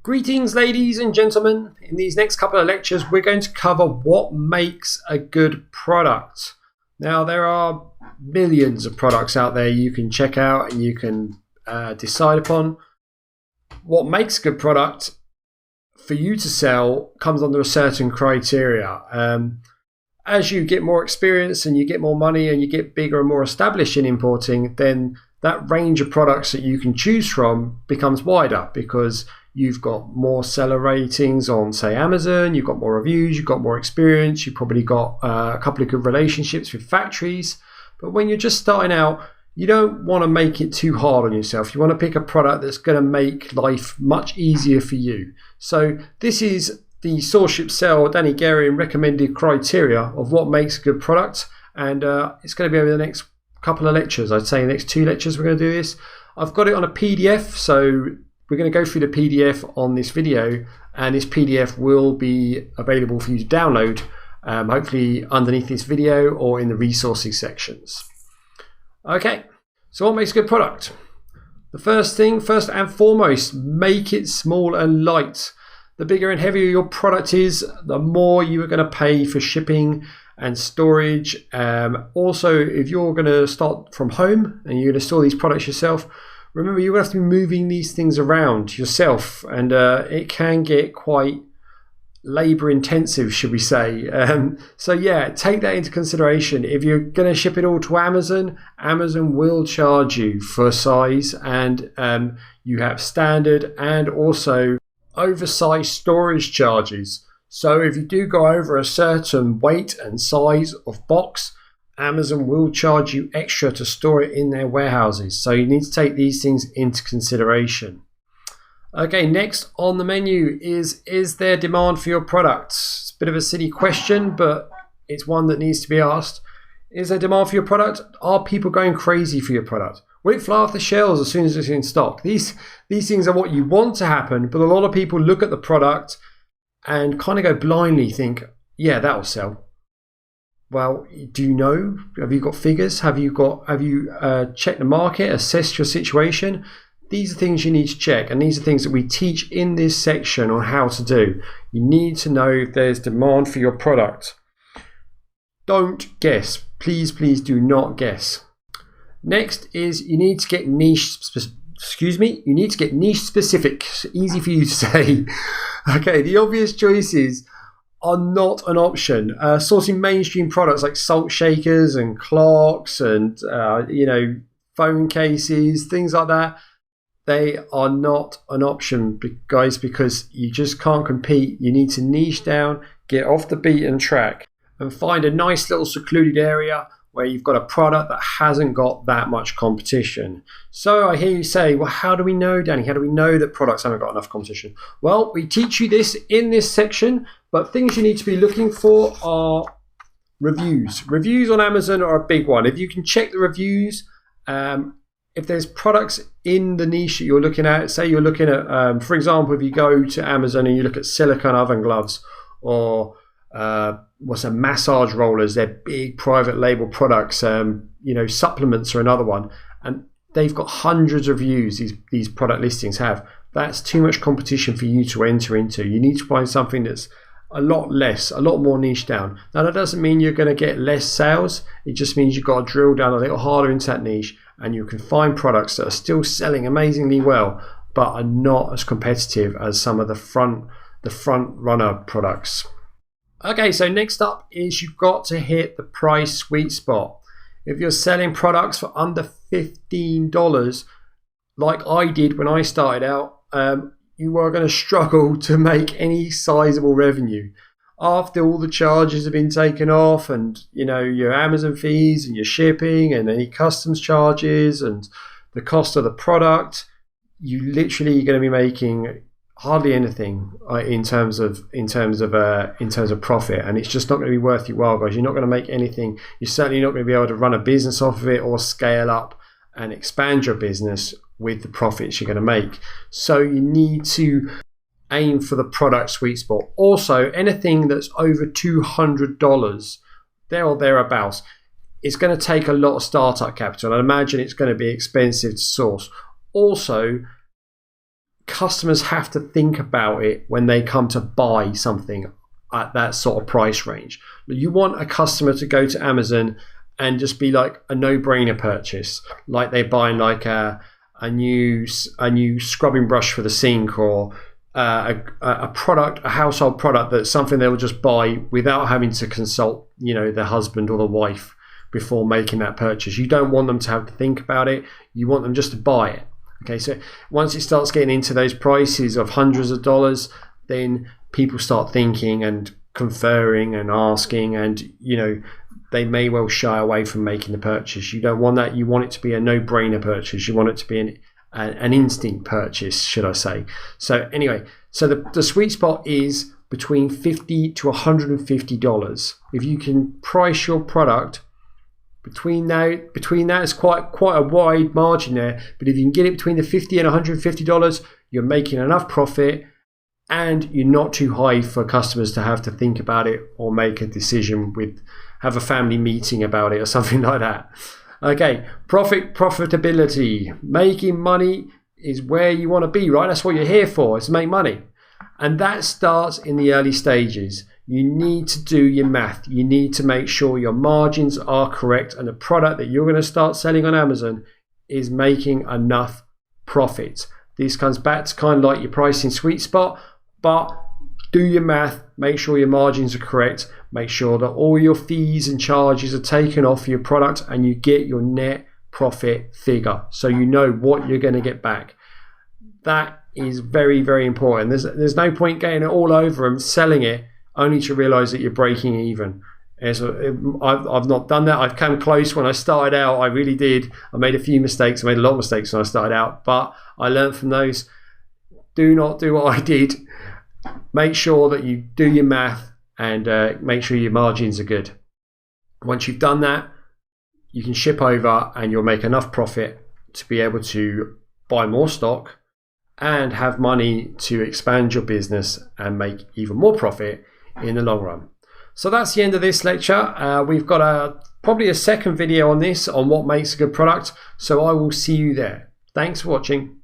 Greetings, ladies and gentlemen. In these next couple of lectures, we're going to cover what makes a good product. Now, there are millions of products out there you can check out and you can decide upon. What makes a good product for you to sell comes under a certain criteria. As you get more experience and you get more money and you get bigger and more established in importing, then that range of products that you can choose from becomes wider because you've got more seller ratings on, say, Amazon, you've got more reviews, you've got more experience, you've probably got a couple of good relationships with factories. But when you're just starting out, you don't want to make it too hard on yourself. You want to pick a product that's going to make life much easier for you. So this is the Sourceship Sell Danny Garian recommended criteria of what makes a good product. And it's going to be over the next couple of lectures. I'd say the next 2 lectures we're going to do this. I've got it on a PDF, so we're going to go through the PDF on this video, and this PDF will be available for you to download, hopefully underneath this video or in the resources sections. Okay, so what makes a good product? The first and foremost, make it small and light. The bigger and heavier your product is, the more you are going to pay for shipping and storage. Also, if you're going to start from home and you're going to store these products yourself, remember you have to be moving these things around yourself, and it can get quite labor intensive, should we say. So yeah, take that into consideration. If you're going to ship it all to Amazon, Amazon will charge you for size, and you have standard and also oversized storage charges. So if you do go over a certain weight and size of box, Amazon will charge you extra to store it in their warehouses. So you need to take these things into consideration. Okay, next on the menu is there demand for your product? It's a bit of a silly question, but it's one that needs to be asked. Is there demand for your product? Are people going crazy for your product? Will it fly off the shelves as soon as it's in stock? These things are what you want to happen, but a lot of people look at the product and kind of go blindly, think, yeah, that'll sell. Well, do you know? Have you got figures? Have you checked the market, assessed your situation? These are things you need to check, and these are things that we teach in this section on how to do. You need to know if there's demand for your product. Don't guess. Please do not guess. Next is you need to get niche specific. Easy for you to say. Okay, the obvious choices are not an option. Sourcing mainstream products like salt shakers and clocks and phone cases, things like that, they are not an option, guys, because you just can't compete. You need to niche down, get off the beaten track, and find a nice little secluded area where you've got a product that hasn't got that much competition. So I hear you say, well, how do we know, Danny? How do we know that products haven't got enough competition? Well, we teach you this in this section, but things you need to be looking for are reviews. Reviews on Amazon are a big one. If you can check the reviews, if there's products in the niche that you're looking at, say you're looking at, for example, if you go to Amazon and you look at silicone oven gloves or massage rollers, they're big private label products. Supplements are another one, and they've got hundreds of reviews. These product listings have. That's too much competition for you to enter into. You need to find something that's a lot more niche down. Now that doesn't mean you're going to get less sales. It just means you've got to drill down a little harder into that niche, and you can find products that are still selling amazingly well, but are not as competitive as some of the front runner products. Okay, so next up is you've got to hit the price sweet spot. If you're selling products for under $15, like I did when I started out, you are going to struggle to make any sizable revenue. After all the charges have been taken off, and your Amazon fees and your shipping and any customs charges and the cost of the product, you literally are going to be making hardly anything in terms of profit, and it's just not going to be worth your while, guys. You're not going to make anything. You're certainly not going to be able to run a business off of it or scale up and expand your business with the profits you're going to make. So you need to aim for the product sweet spot. Also, anything that's over $200, there or thereabouts, it's going to take a lot of startup capital. I imagine it's going to be expensive to source. Also, customers have to think about it when they come to buy something at that sort of price range. You want a customer to go to Amazon and just be like a no-brainer purchase, like they're buying like a new scrubbing brush for the sink, or a product, a household product, that's something they'll just buy without having to consult, their husband or the wife before making that purchase. You don't want them to have to think about it. You want them just to buy it. Okay, so once it starts getting into those prices of hundreds of dollars, then people start thinking and conferring and asking, and they may well shy away from making the purchase. You don't want that. You want it to be a no-brainer purchase. You want it to be an instant purchase, should I say. So anyway, so the sweet spot is between $50 to $150. If you can price your product between that is quite a wide margin there, but if you can get it between the $50 and $150, you're making enough profit, and you're not too high for customers to have to think about it or make a decision have a family meeting about it or something like that. Okay, profitability. Making money is where you want to be, right? That's what you're here for, is to make money. And that starts in the early stages. You need to do your math. You need to make sure your margins are correct and the product that you're going to start selling on Amazon is making enough profit. This comes back to kind of like your pricing sweet spot, but do your math, make sure your margins are correct, make sure that all your fees and charges are taken off your product, and you get your net profit figure so you know what you're going to get back. That is very, very important. There's no point getting it all over and selling it only to realize that you're breaking even. I've not done that. I've come close when I started out. I really did. I made a few mistakes. I made a lot of mistakes when I started out, but I learned from those. Do not do what I did. Make sure that you do your math and make sure your margins are good. Once you've done that, you can ship over and you'll make enough profit to be able to buy more stock and have money to expand your business and make even more profit in the long run. So that's the end of this lecture. We've got probably a second video on this, on what makes a good product. So I will see you there. Thanks for watching.